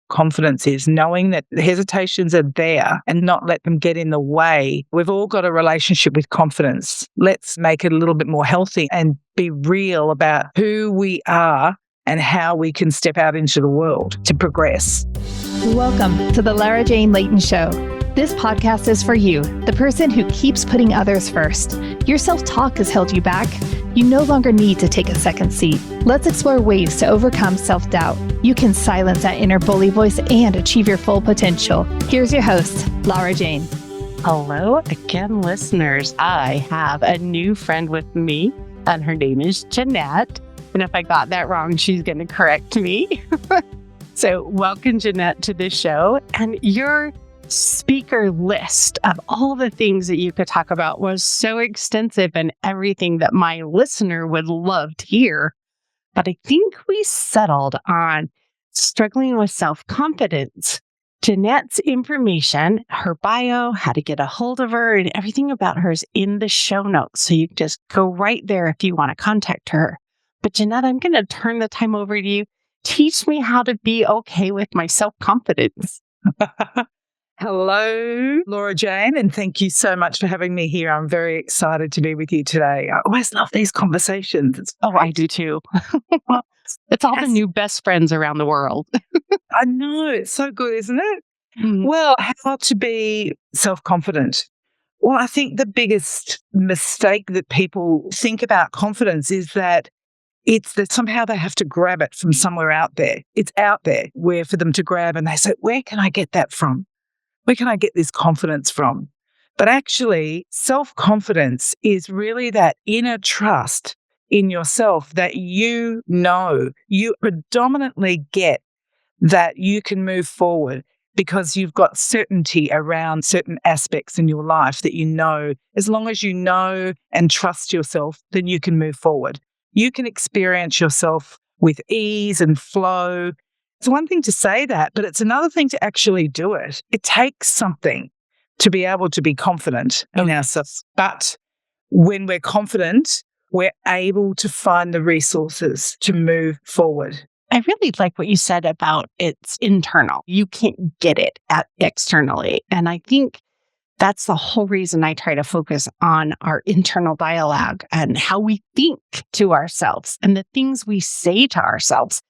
confidence is, knowing that the hesitations are there and not let them get in the way. We've all got a relationship with confidence. Let's make it a little bit more healthy and be real about who we are and how we can step out into the world to progress. Welcome to the Lara Jane Layton Show. This podcast is for you, the person who keeps putting others first. Your self-talk has held you back. You no longer need to take a second seat. Let's explore ways to overcome self-doubt. You can silence that inner bully voice and achieve your full potential. Here's your host, Lara Jane. Hello again, listeners. I have a new friend with me, and her name is Jeanette. And if I got that wrong, she's going to correct me. So welcome, Jeanette, to the show. And your speaker list of all the things that you could talk about was so extensive and everything that my listener would love to hear. But I think we settled on struggling with self-confidence. Jeanette's information, her bio, how to get a hold of her, and everything about her is in the show notes. So you can just go right there if you want to contact her. But Jeanette, I'm going to turn the time over to you. Teach me how to be okay with my self-confidence. Hello, Lara Jane, and thank you so much for having me here. I'm very excited to be with you today. I always love these conversations. I do too. It's all the new best friends around the world. I know, it's so good, isn't it? Mm. Well, how to be self-confident? Well, I think the biggest mistake that people think about confidence is that it's that somehow they have to grab it from somewhere out there. It's out there where for them to grab, and they say, where can I get that from? Where can I get this confidence from? But actually, self-confidence is really that inner trust in yourself that you know, you predominantly get that you can move forward because you've got certainty around certain aspects in your life that you know. As long as you know and trust yourself, then you can move forward. You can experience yourself with ease and flow. It's one thing to say that, but it's another thing to actually do it. It takes something to be able to be confident in ourselves. But when we're confident, we're able to find the resources to move forward. I really like what you said about it's internal. You can't get it externally. And I think that's the whole reason I try to focus on our internal dialogue and how we think to ourselves and the things we say to ourselves.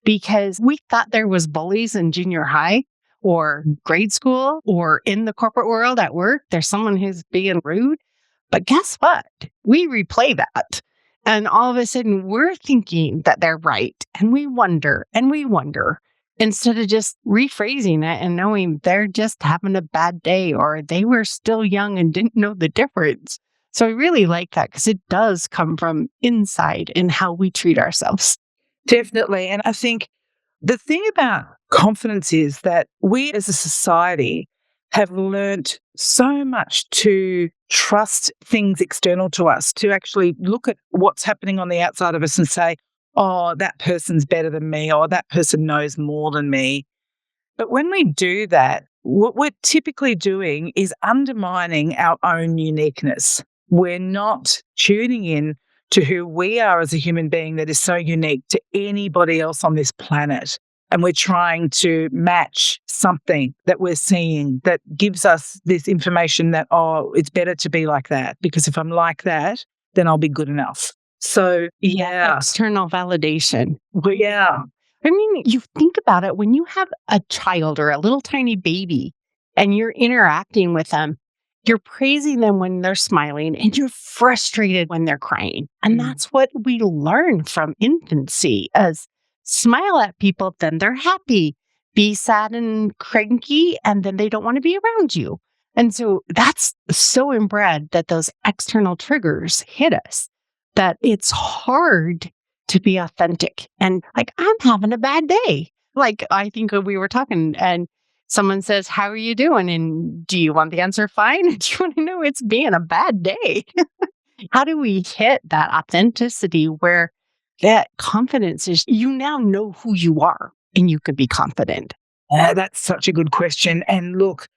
Because we thought there was bullies in junior high or grade school or in the corporate world at work. There's someone who's being rude. But guess what? We replay that. And all of a sudden, we're thinking that they're right. And we wonder instead of just rephrasing it and knowing they're just having a bad day or they were still young and didn't know the difference. So I really like that because it does come from inside in how we treat ourselves. Definitely. And I think the thing about confidence is that we as a society have learnt so much to trust things external to us, to actually look at what's happening on the outside of us and say, oh, that person's better than me, or that person knows more than me. But when we do that, what we're typically doing is undermining our own uniqueness. We're not tuning in to who we are as a human being that is so unique to anybody else on this planet. And we're trying to match something that we're seeing that gives us this information that, oh, it's better to be like that, because if I'm like that, then I'll be good enough. So, yeah. External validation. Well, yeah. I mean, you think about it, when you have a child or a little tiny baby and you're interacting with them, you're praising them when they're smiling and you're frustrated when they're crying. And that's what we learn from infancy as smile at people, then they're happy. Be sad and cranky, and then they don't want to be around you. And so that's so inbred that those external triggers hit us, that it's hard to be authentic. And like, I'm having a bad day. Like, I think we were talking and someone says, how are you doing? And do you want the answer fine? Do you want to know it's being a bad day? How do we hit that authenticity where that confidence is, you now know who you are and you can be confident? That's such a good question. And look,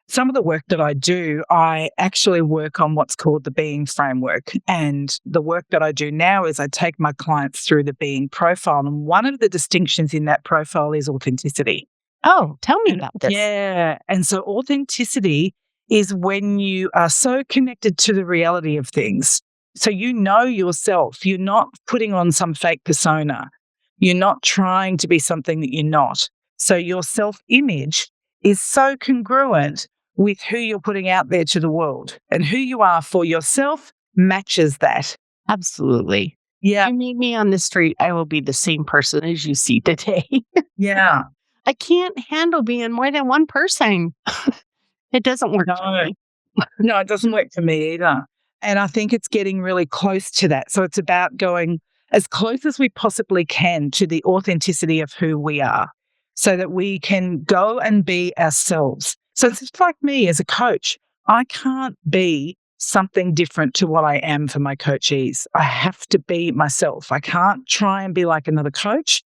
some of the work that I do, I actually work on what's called the being framework. And the work that I do now is I take my clients through the being profile. And one of the distinctions in that profile is authenticity. Oh, tell me And about this. yeah. And so authenticity is when you are so connected to the reality of things. So you know yourself. You're not putting on some fake persona. You're not trying to be something that you're not. So your self-image is so congruent with who you're putting out there to the world, and who you are for yourself matches that. Absolutely. Yeah. You meet me on the street, I will be the same person as you see today. Yeah. I can't handle being more than one person. It doesn't work for No. me. No, it doesn't work for me either. And I think it's getting really close to that. So it's about going as close as we possibly can to the authenticity of who we are, so that we can go and be ourselves. So it's just like me as a coach. I can't be something different to what I am for my coachees. I have to be myself. I can't try and be like another coach.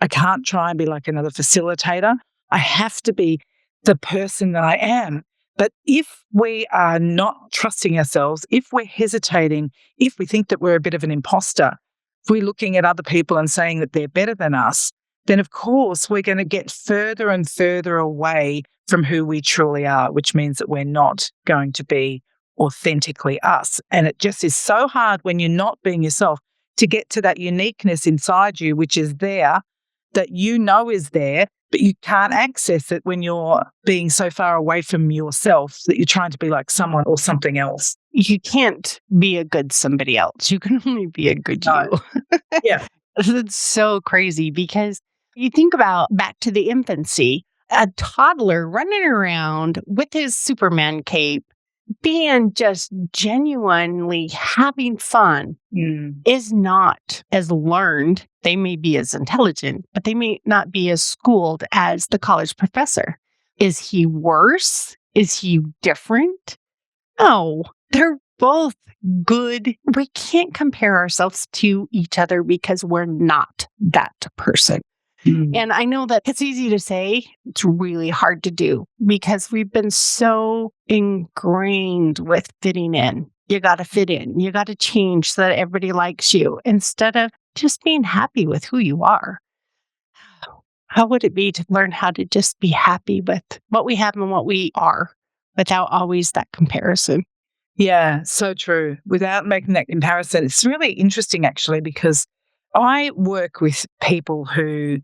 I can't try and be like another facilitator. I have to be the person that I am. But if we are not trusting ourselves, if we're hesitating, if we think that we're a bit of an imposter, if we're looking at other people and saying that they're better than us, then of course we're going to get further and further away from who we truly are, which means that we're not going to be authentically us. And it just is so hard when you're not being yourself to get to that uniqueness inside you, which is there, that you know is there, but you can't access it when you're being so far away from yourself that you're trying to be like someone or something else. You can't be a good somebody else. You can only be a good No. you. Yeah. It's so crazy because you think about back to the infancy, a toddler running around with his Superman cape, being just genuinely having fun is not as learned. They may be as intelligent, but they may not be as schooled as the college professor. Is he worse? Is he different? No, they're both good. We can't compare ourselves to each other because we're not that person. And I know that it's easy to say, it's really hard to do because we've been so ingrained with fitting in. You got to fit in. You got to change so that everybody likes you instead of just being happy with who you are. How would it be to learn how to just be happy with what we have and what we are without always that comparison? Yeah, so true. Without making that comparison, it's really interesting actually, because I work with people who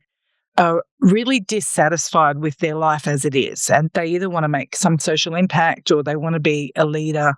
are really dissatisfied with their life as it is. And they either want to make some social impact or they want to be a leader.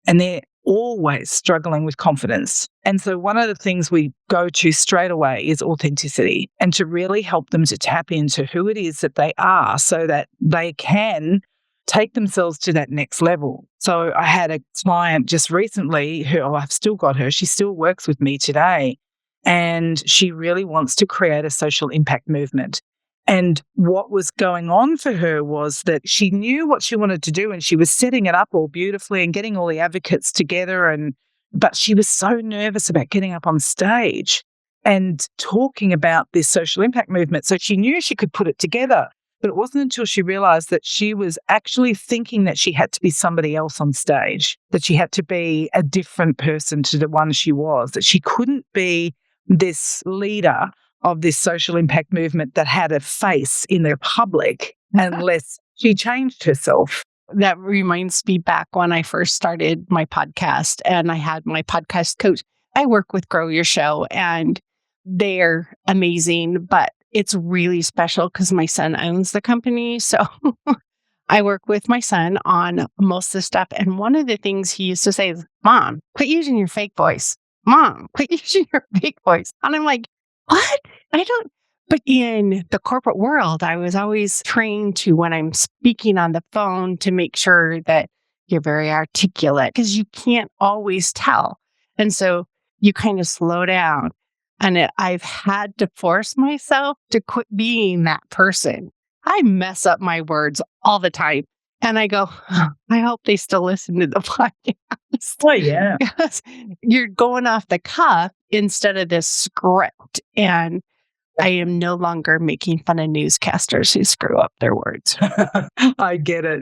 And they're always struggling with confidence. And so one of the things we go to straight away is authenticity, and to really help them to tap into who it is that they are so that they can take themselves to that next level. So I had a client just recently who, I've still got her, she still works with me today. And she really wants to create a social impact movement. And what was going on for her was that she knew what she wanted to do and she was setting it up all beautifully and getting all the advocates together. But she was so nervous about getting up on stage and talking about this social impact movement. So she knew she could put it together. But it wasn't until she realized that she was actually thinking that she had to be somebody else on stage, that she had to be a different person to the one she was, that she couldn't be this leader of this social impact movement that had a face in the public unless she changed herself. That reminds me back when I first started my podcast and I had my podcast coach. I work with Grow Your Show and they're amazing, but it's really special because my son owns the company. So I work with my son on most of the stuff. And one of the things he used to say is, Mom, quit using your fake voice. Mom, quit using your fake voice. And I'm like, what? I don't. But in the corporate world, I was always trained to, when I'm speaking on the phone, to make sure that you're very articulate because you can't always tell. And so you kind of slow down. And I've had to force myself to quit being that person. I mess up my words all the time. And I go, I hope they still listen to the podcast. Oh, yeah. Because you're going off the cuff instead of this script. And I am no longer making fun of newscasters who screw up their words. I get it.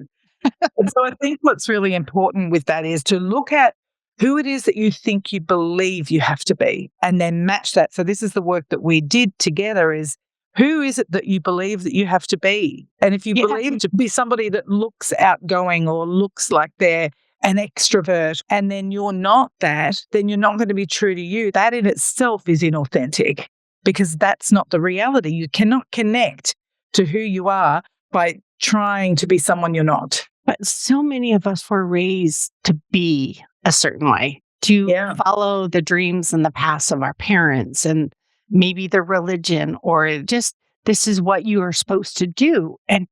And so I think what's really important with that is to look at who it is that you think you believe you have to be and then match that. So this is the work that we did together, is Who is it that you believe that you have to be? And if you believe to be somebody that looks outgoing or looks like they're an extrovert, and then you're not that, then you're not going to be true to you. That in itself is inauthentic, because that's not the reality. You cannot connect to who you are by trying to be someone you're not. But so many of us were raised to be a certain way, to follow the dreams and the paths of our parents and maybe the religion, or just this is what you are supposed to do. And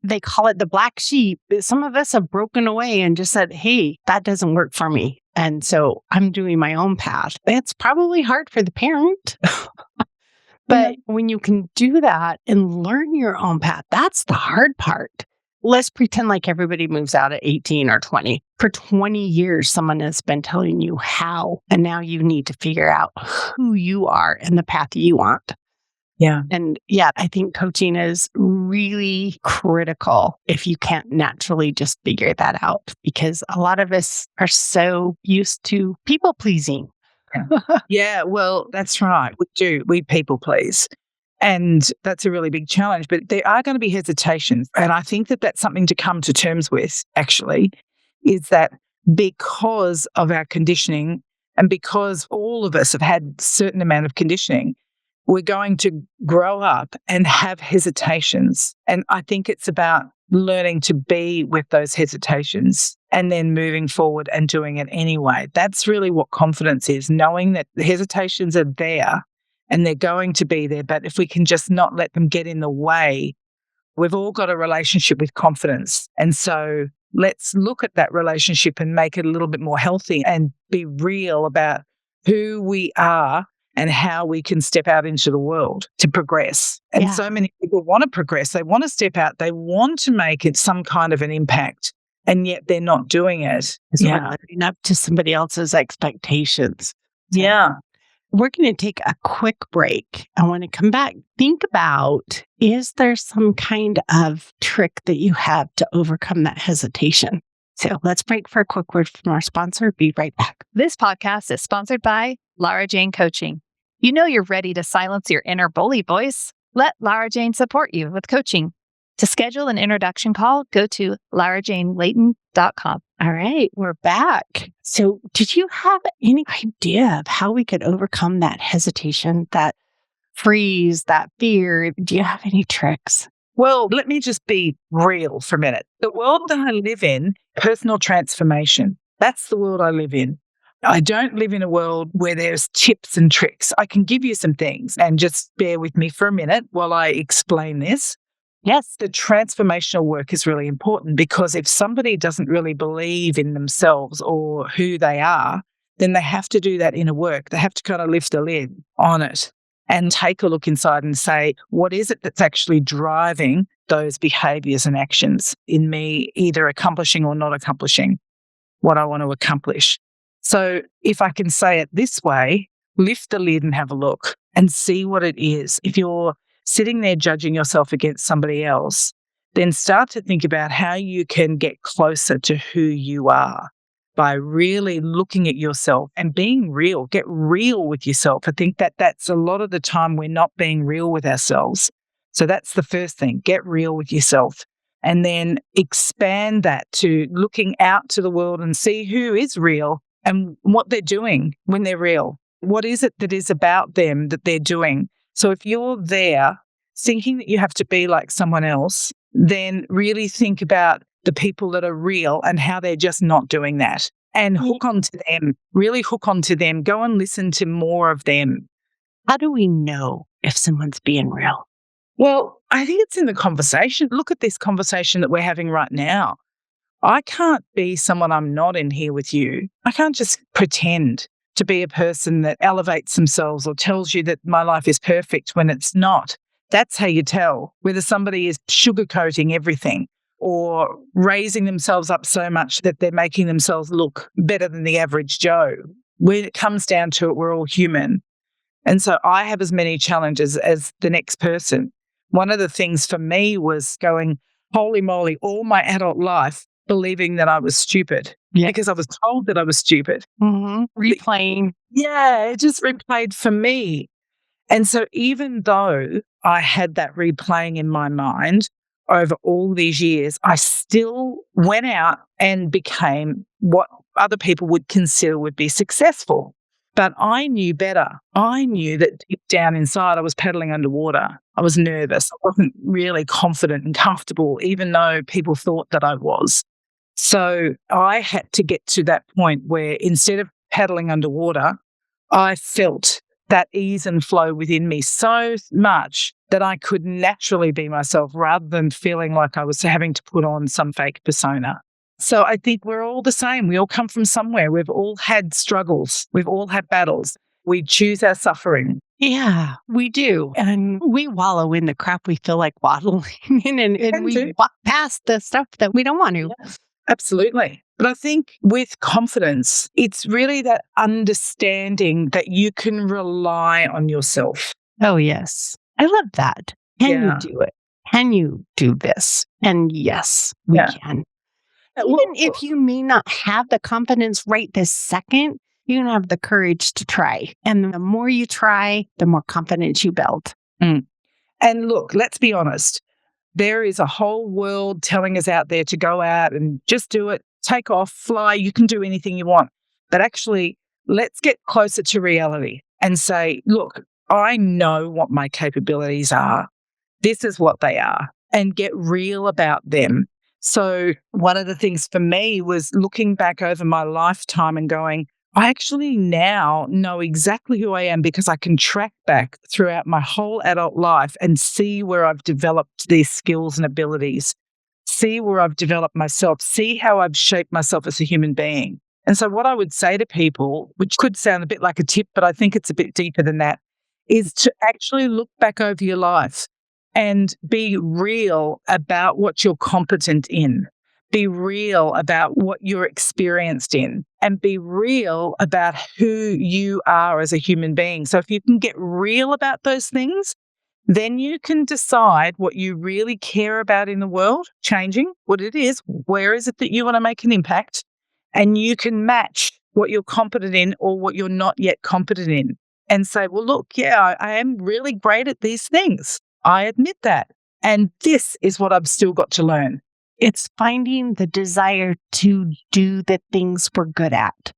they call it the black sheep. Some of us have broken away and just said, hey, that doesn't work for me. And so I'm doing my own path. It's probably hard for the parent. But when you can do that and learn your own path, that's the hard part. Let's pretend like everybody moves out at 18 or 20. For 20 years, someone has been telling you how, and now you need to figure out who you are and the path you want. Yeah. And I think coaching is really critical if you can't naturally just figure that out, because a lot of us are so used to people pleasing. Yeah, well, that's right. We do. We people please. And that's a really big challenge. But there are going to be hesitations. And I think that that's something to come to terms with, actually, is that because of our conditioning and because all of us have had a certain amount of conditioning, we're going to grow up and have hesitations. And I think it's about learning to be with those hesitations and then moving forward and doing it anyway. That's really what confidence is, knowing that the hesitations are there and they're going to be there. But if we can just not let them get in the way, we've all got a relationship with confidence. And so let's look at that relationship and make it a little bit more healthy and be real about who we are and how we can step out into the world to progress. And so many people want to progress. They want to step out. They want to make it some kind of an impact, and yet they're not doing it. Living up to somebody else's expectations. Yeah. We're going to take a quick break. I want to come back. Think about, is there some kind of trick that you have to overcome that hesitation? So let's break for a quick word from our sponsor. Be right back. This podcast is sponsored by Lara Jane Coaching. You know you're ready to silence your inner bully voice. Let Lara Jane support you with coaching. To schedule an introduction call, go to larajanelayton.com. All right, we're back. So did you have any idea of how we could overcome that hesitation, that freeze, that fear? Do you have any tricks? Well, let me just be real for a minute. The world that I live in, personal transformation, that's the world I live in. I don't live in a world where there's tips and tricks. I can give you some things, and just bear with me for a minute while I explain this. Yes. The transformational work is really important, because if somebody doesn't really believe in themselves or who they are, then they have to do that inner work. They have to kind of lift the lid on it and take a look inside and say, what is it that's actually driving those behaviors and actions in me, either accomplishing or not accomplishing what I want to accomplish? So if I can say it this way, lift the lid and have a look and see what it is. If you're sitting there judging yourself against somebody else, then start to think about how you can get closer to who you are by really looking at yourself and being real. Get real with yourself. I think that that's a lot of the time we're not being real with ourselves. So that's the first thing. Get real with yourself. And then expand that to looking out to the world and see who is real and what they're doing when they're real. What is it that is about them that they're doing? So if you're there thinking that you have to be like someone else, then really think about the people that are real and how they're just not doing that. And hook onto them, really hook onto them. Go and listen to more of them. How do we know if someone's being real? Well, I think it's in the conversation. Look at this conversation that we're having right now. I can't be someone I'm not in here with you. I can't just pretend to be a person that elevates themselves or tells you that my life is perfect when it's not. That's how you tell whether somebody is sugarcoating everything or raising themselves up so much that they're making themselves look better than the average Joe. When it comes down to it, we're all human. And so I have as many challenges as the next person. One of the things for me was going, holy moly, all my adult life, believing that I was stupid because I was told that I was stupid. Replaying. Yeah, it just replayed for me. And so even though I had that replaying in my mind over all these years, I still went out and became what other people would consider would be successful. But I knew better. I knew that deep down inside, I was paddling underwater. I was nervous. I wasn't really confident and comfortable, even though people thought that I was. So I had to get to that point where instead of paddling underwater, I felt that ease and flow within me so much that I could naturally be myself rather than feeling like I was having to put on some fake persona. So I think we're all the same. We all come from somewhere. We've all had struggles. We've all had battles. We choose our suffering. Yeah, we do. And we wallow in the crap we feel like waddling in, and we walk past the stuff that we don't want to. Yes, absolutely. But I think with confidence, it's really that understanding that you can rely on yourself. Oh, yes. I love that. Can you do it? Can you do this? And yes, we can. Even if you may not have the confidence right this second, you can have the courage to try. And the more you try, the more confidence you build. And look, let's be honest. There is a whole world telling us out there to go out and just do it, take off, fly. You can do anything you want. But actually, let's get closer to reality and say, look, I know what my capabilities are. This is what they are, and get real about them. So one of the things for me was looking back over my lifetime and going, I actually now know exactly who I am because I can track back throughout my whole adult life and see where I've developed these skills and abilities, see where I've developed myself, see how I've shaped myself as a human being. And so what I would say to people, which could sound a bit like a tip, but I think it's a bit deeper than that, is to actually look back over your life and be real about what you're competent in. Be real about what you're experienced in, and be real about who you are as a human being. So if you can get real about those things, then you can decide what you really care about in the world, changing what it is, where is it that you want to make an impact, and you can match what you're competent in or what you're not yet competent in and say, well, look, yeah, I am really great at these things. I admit that. And this is what I've still got to learn. It's finding the desire to do the things we're good at.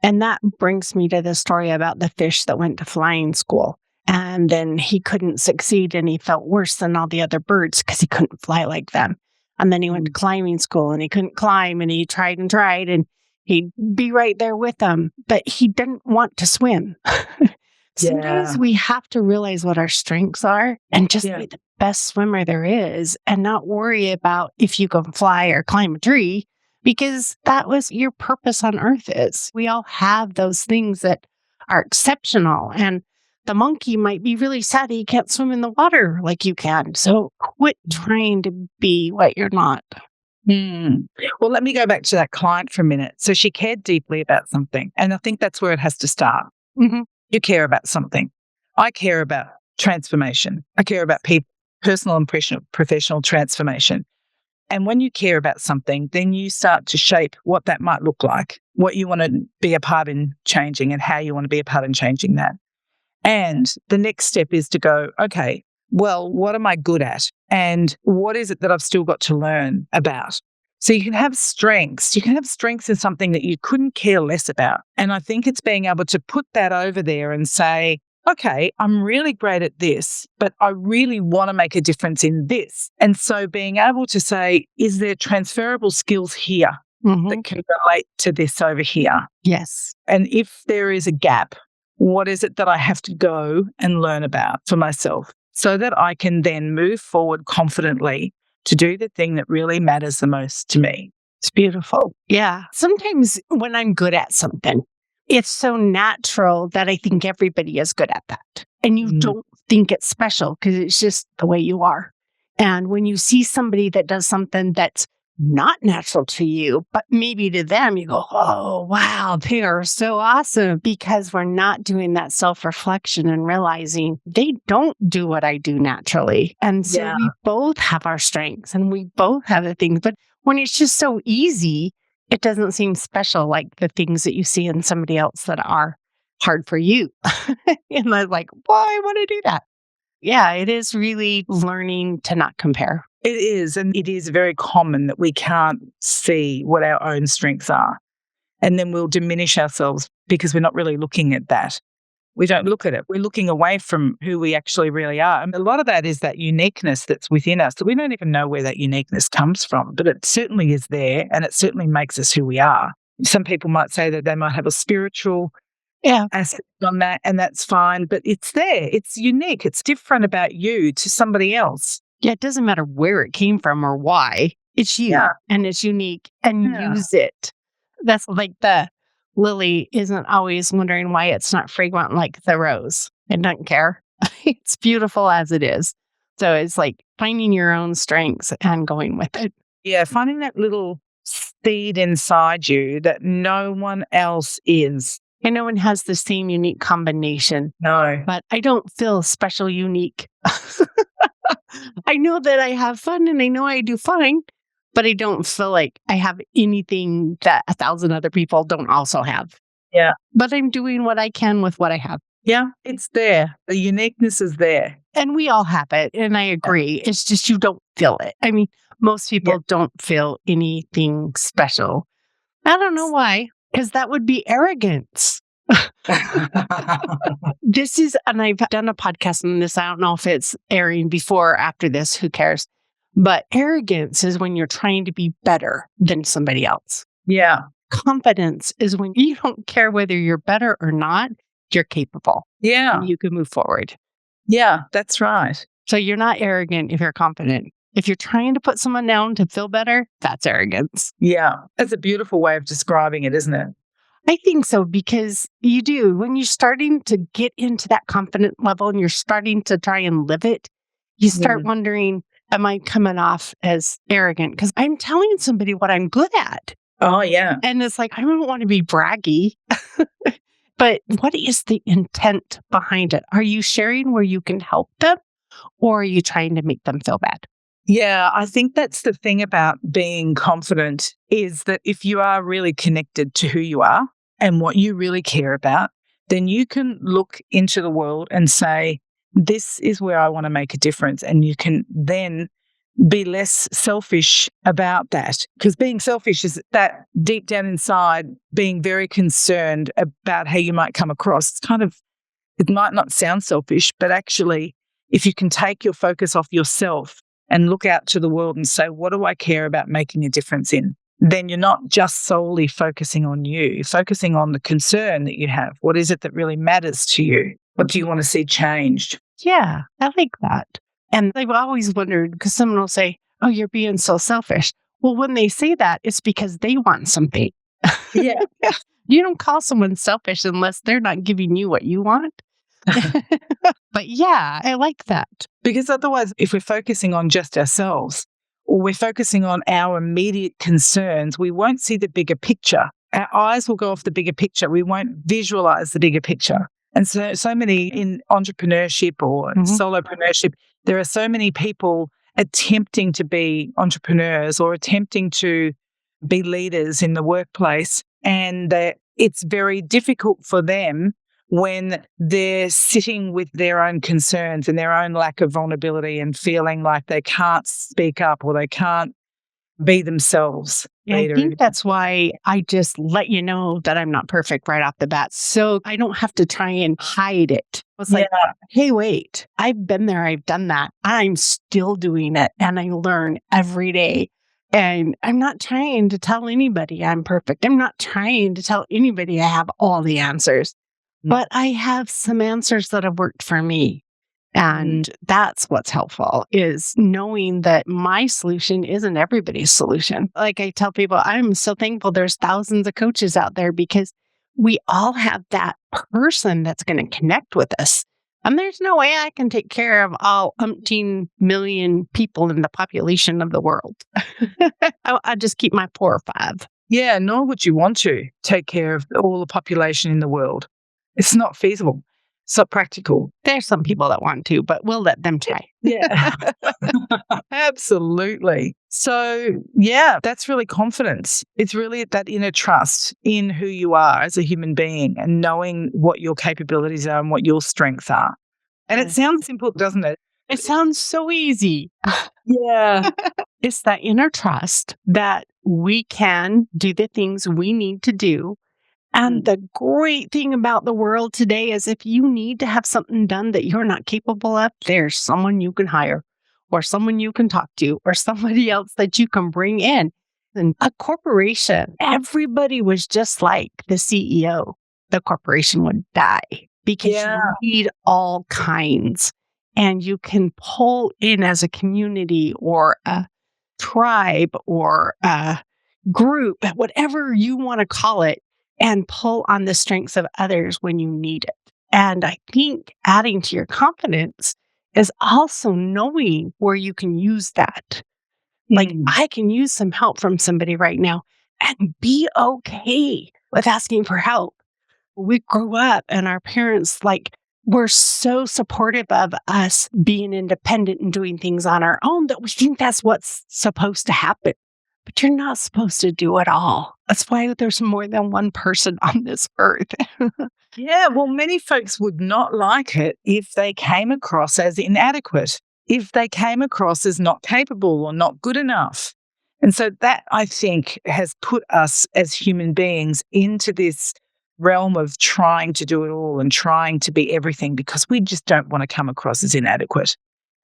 And that brings me to the story about the fish that went to flying school. And then he couldn't succeed and he felt worse than all the other birds because he couldn't fly like them. And then he went to climbing school and he couldn't climb and he tried and he'd be right there with them, but he didn't want to swim. Sometimes we have to realize what our strengths are and just be the best swimmer there is and not worry about if you can fly or climb a tree, because that was your purpose on earth is. We all have those things that are exceptional, and the monkey might be really sad he can't swim in the water like you can. So quit trying to be what you're not. Well, let me go back to that client for a minute. So she cared deeply about something, and I think that's where it has to start. You care about something. I care about transformation. I care about people, personal and professional transformation. And when you care about something, then you start to shape what that might look like, what you want to be a part in changing and how you want to be a part in changing that. And the next step is to go, okay, well, what am I good at? And what is it that I've still got to learn about? So you can have strengths. You can have strengths in something that you couldn't care less about. And I think it's being able to put that over there and say, okay, I'm really great at this, but I really want to make a difference in this. And so being able to say, is there transferable skills here that can relate to this over here? Yes. And if there is a gap, what is it that I have to go and learn about for myself so that I can then move forward confidently to do the thing that really matters the most to me? It's beautiful. Yeah. Sometimes when I'm good at something, it's so natural that I think everybody is good at that. And you don't think it's special because it's just the way you are. And when you see somebody that does something that's not natural to you, but maybe to them, you go, oh, wow, they are so awesome, because we're not doing that self-reflection and realizing they don't do what I do naturally. And so we both have our strengths and we both have the things. But when it's just so easy, it doesn't seem special like the things that you see in somebody else that are. hard for you. And I was like, well, I want to do that. Yeah, it is really learning to not compare. It is. And it is very common that we can't see what our own strengths are. And then we'll diminish ourselves because we're not really looking at that. We don't look at it. We're looking away from who we actually really are. And a lot of that is that uniqueness that's within us that we don't even know where that uniqueness comes from, but it certainly is there and it certainly makes us who we are. Some people might say that they might have a spiritual aspect on that, and that's fine, but it's there. It's unique. It's different about you to somebody else. Yeah, it doesn't matter where it came from or why. It's you and it's unique and use it. That's like the lily isn't always wondering why it's not fragrant like the rose. It doesn't care. It's beautiful as it is. So it's like finding your own strengths and going with it. Yeah, finding that little seed inside you that no one else is. And no one has the same unique combination. No. But I don't feel special unique. I know that I have fun and I know I do fine, but I don't feel like I have anything that 1,000 other people don't also have. Yeah. But I'm doing what I can with what I have. Yeah, it's there. The uniqueness is there. And we all have it. And I agree. It's just you don't feel it. I mean, most people don't feel anything special. I don't know why, because that would be arrogance. And I've done a podcast on this. I don't know if it's airing before or after this. Who cares? But arrogance is when you're trying to be better than somebody else. Yeah. Confidence is when you don't care whether you're better or not, you're capable. Yeah. And you can move forward. Yeah, that's right. So you're not arrogant if you're confident. If you're trying to put someone down to feel better, that's arrogance. Yeah. That's a beautiful way of describing it, isn't it? I think so, because you do. When you're starting to get into that confident level and you're starting to try and live it, you start wondering, am I coming off as arrogant? Because I'm telling somebody what I'm good at. Oh, yeah. And it's like, I don't want to be braggy. But what is the intent behind it? Are you sharing where you can help them, or are you trying to make them feel bad? Yeah, I think that's the thing about being confident is that if you are really connected to who you are and what you really care about, then you can look into the world and say, this is where I want to make a difference. And you can then be less selfish about that, because being selfish is that deep down inside, being very concerned about how you might come across. It might not sound selfish, but actually, if you can take your focus off yourself and look out to the world and say, what do I care about making a difference in? Then you're not just solely focusing on you. You're focusing on the concern that you have. What is it that really matters to you? What do you want to see changed? Yeah, I like that. And I've always wondered, because someone will say, oh, you're being so selfish. Well, when they say that, it's because they want something. Yeah. You don't call someone selfish unless they're not giving you what you want. But yeah, I like that. Because otherwise, if we're focusing on just ourselves or we're focusing on our immediate concerns, we won't see the bigger picture. Our eyes will go off the bigger picture. We won't visualize the bigger picture. And so many in entrepreneurship or solopreneurship, there are so many people attempting to be entrepreneurs or attempting to be leaders in the workplace, and that it's very difficult for them when they're sitting with their own concerns and their own lack of vulnerability and feeling like they can't speak up or they can't be themselves. Yeah, I think that's why I just let you know that I'm not perfect right off the bat. So I don't have to try and hide it. It's like, hey, wait, I've been there. I've done that. I'm still doing it. And I learn every day. And I'm not trying to tell anybody I'm perfect. I'm not trying to tell anybody I have all the answers. But I have some answers that have worked for me. And that's what's helpful, is knowing that my solution isn't everybody's solution. Like I tell people, I'm so thankful there's thousands of coaches out there, because we all have that person that's going to connect with us. And there's no way I can take care of all umpteen million people in the population of the world. I'll just keep my 4 or 5. Yeah, nor would you want to take care of all the population in the world. It's not feasible. So practical. There's some people that want to, but we'll let them try. Yeah, absolutely. So, yeah, that's really confidence. It's really that inner trust in who you are as a human being and knowing what your capabilities are and what your strengths are. And it sounds simple, doesn't it? It sounds so easy. Yeah. It's that inner trust that we can do the things we need to do. And the great thing about the world today is if you need to have something done that you're not capable of, there's someone you can hire or someone you can talk to or somebody else that you can bring in. And a corporation, everybody was just like the CEO. The corporation would die because you need all kinds. And you can pull in as a community or a tribe or a group, whatever you want to call it, and pull on the strengths of others when you need it. And I think adding to your confidence is also knowing where you can use that. Like, I can use some help from somebody right now and be okay with asking for help. We grew up and our parents, were so supportive of us being independent and doing things on our own that we think that's what's supposed to happen. But you're not supposed to do it all. That's why there's more than one person on this earth. Yeah, well, many folks would not like it if they came across as inadequate, if they came across as not capable or not good enough. And so that, I think, has put us as human beings into this realm of trying to do it all and trying to be everything because we just don't want to come across as inadequate.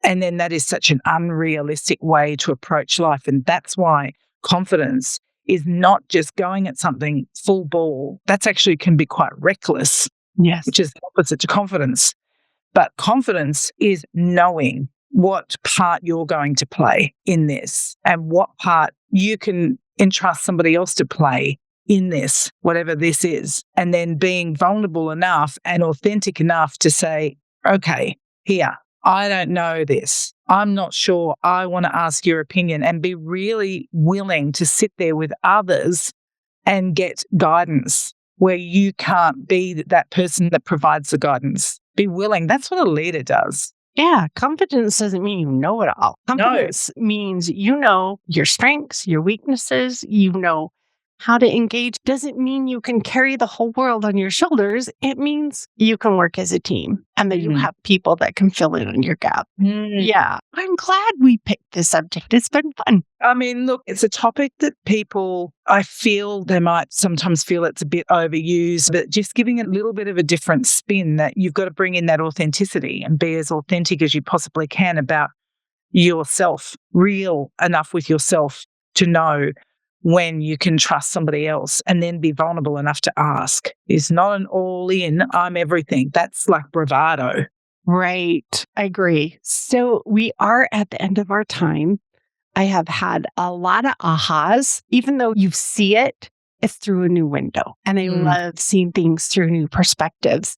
And then that is such an unrealistic way to approach life. And that's why confidence is not just going at something full ball. That's actually can be quite reckless, which is the opposite to confidence. But confidence is knowing what part you're going to play in this and what part you can entrust somebody else to play in this, whatever this is, and then being vulnerable enough and authentic enough to say, okay, here, I don't know this. I'm not sure. I want to ask your opinion and be really willing to sit there with others and get guidance where you can't be that person that provides the guidance. Be willing. That's what a leader does. Yeah, confidence doesn't mean you know it all. Confidence means you know your strengths, your weaknesses, you know how to engage. Doesn't mean you can carry the whole world on your shoulders. It means you can work as a team and that you have people that can fill in on your gap. Yeah, I'm glad we picked this subject. It's been fun. I mean, look, it's a topic that people, I feel they might sometimes feel it's a bit overused, but just giving it a little bit of a different spin that you've got to bring in that authenticity and be as authentic as you possibly can about yourself, real enough with yourself to know when you can trust somebody else and then be vulnerable enough to ask. It's not an all in, I'm everything. That's like bravado. Right. I agree. So we are at the end of our time. I have had a lot of ahas. Even though you see it, it's through a new window. And I love seeing things through new perspectives.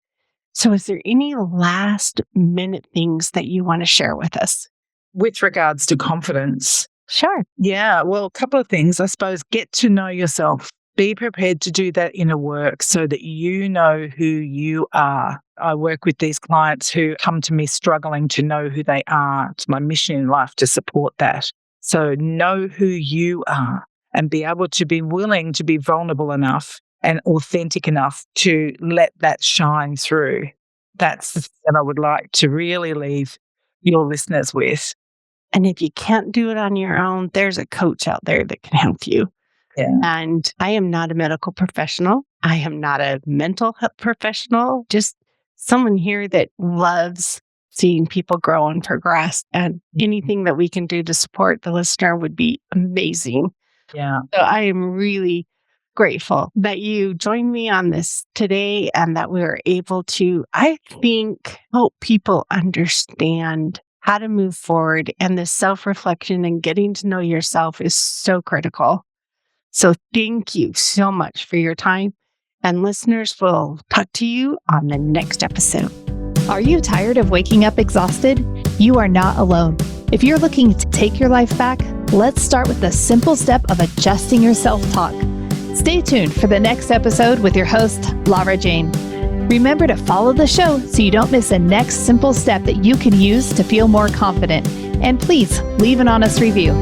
So is there any last minute things that you want to share with us? With regards to confidence? Sure. Yeah. Well, a couple of things. I suppose get to know yourself. Be prepared to do that inner work so that you know who you are. I work with these clients who come to me struggling to know who they are. It's my mission in life to support that. So know who you are and be able to be willing to be vulnerable enough and authentic enough to let that shine through. That's the thing that I would like to really leave your listeners with. And if you can't do it on your own, there's a coach out there that can help you. Yeah. And I am not a medical professional. I am not a mental health professional, just someone here that loves seeing people grow and progress. And anything that we can do to support the listener would be amazing. Yeah. So I am really grateful that you joined me on this today and that we were able to, I think, help people understand how to move forward. And this self-reflection and getting to know yourself is so critical. So thank you so much for your time. And listeners, will talk to you on the next episode. Are you tired of waking up exhausted? You are not alone. If you're looking to take your life back, let's start with the simple step of adjusting your self-talk. Stay tuned for the next episode with your host, Lara Jane. Remember to follow the show so you don't miss a next simple step that you can use to feel more confident. And please leave an honest review.